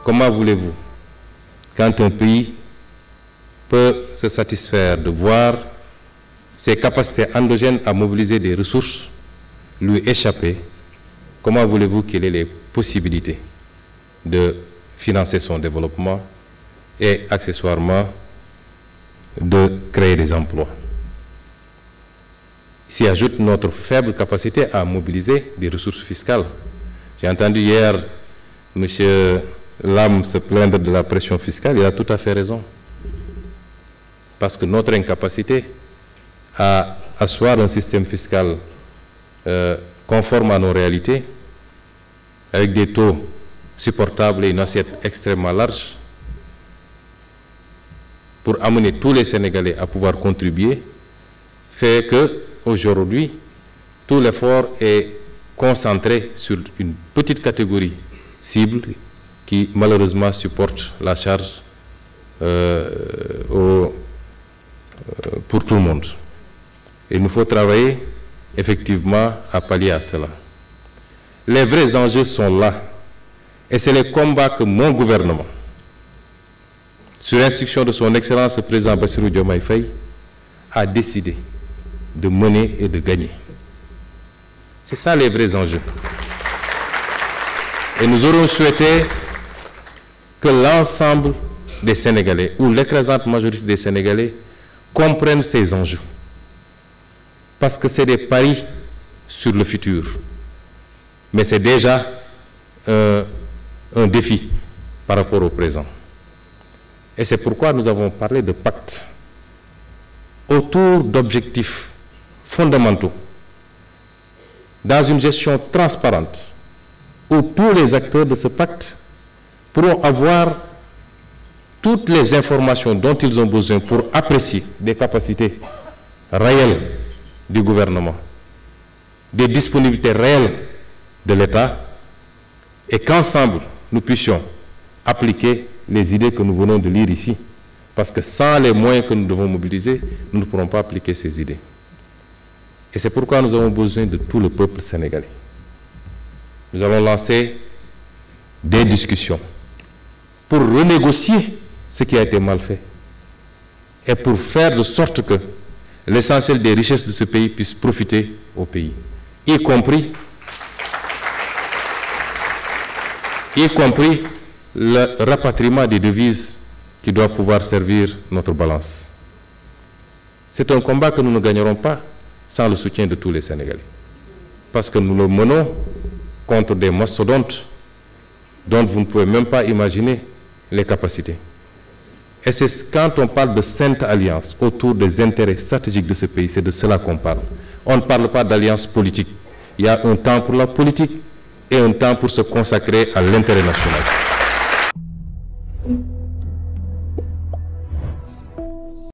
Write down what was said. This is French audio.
comment voulez-vous, quand un pays peut se satisfaire de voir ses capacités endogènes à mobiliser des ressources lui échapper, comment voulez-vous qu'il ait les possibilités de financer son développement et accessoirement de créer des emplois? S'y ajoute notre faible capacité à mobiliser des ressources fiscales. J'ai entendu hier M. Lam se plaindre de la pression fiscale, il a tout à fait raison. Parce que notre incapacité à asseoir un système fiscal conforme à nos réalités, avec des taux supportables et une assiette extrêmement large, pour amener tous les Sénégalais à pouvoir contribuer, fait que aujourd'hui, tout l'effort est concentré sur une petite catégorie cible qui malheureusement supporte la charge pour tout le monde. Et il nous faut travailler effectivement à pallier à cela. Les vrais enjeux sont là. Et c'est les combats que mon gouvernement, sur instruction de son Excellence le Président Bassirou Diomaye Faye, a décidé de mener et de gagner. C'est ça les vrais enjeux. Et nous aurons souhaité que l'ensemble des Sénégalais, ou l'écrasante majorité des Sénégalais, comprennent ces enjeux. Parce que c'est des paris sur le futur. Mais c'est déjà un défi par rapport au présent. Et c'est pourquoi nous avons parlé de pacte autour d'objectifs fondamentaux dans une gestion transparente où tous les acteurs de ce pacte pourront avoir toutes les informations dont ils ont besoin pour apprécier des capacités réelles du gouvernement, des disponibilités réelles de l'État, et qu'ensemble nous puissions appliquer les idées que nous venons de lire ici. Parce que sans les moyens que nous devons mobiliser, nous ne pourrons pas appliquer ces idées. Et c'est pourquoi nous avons besoin de tout le peuple sénégalais. Nous allons lancer des discussions pour renégocier ce qui a été mal fait et pour faire de sorte que l'essentiel des richesses de ce pays puisse profiter au pays, y compris le rapatriement des devises qui doivent pouvoir servir notre balance. C'est un combat que nous ne gagnerons pas sans le soutien de tous les Sénégalais. Parce que nous le menons contre des mastodontes dont vous ne pouvez même pas imaginer les capacités. Et c'est quand on parle de sainte alliance autour des intérêts stratégiques de ce pays, c'est de cela qu'on parle. On ne parle pas d'alliance politique. Il y a un temps pour la politique et un temps pour se consacrer à l'intérêt national.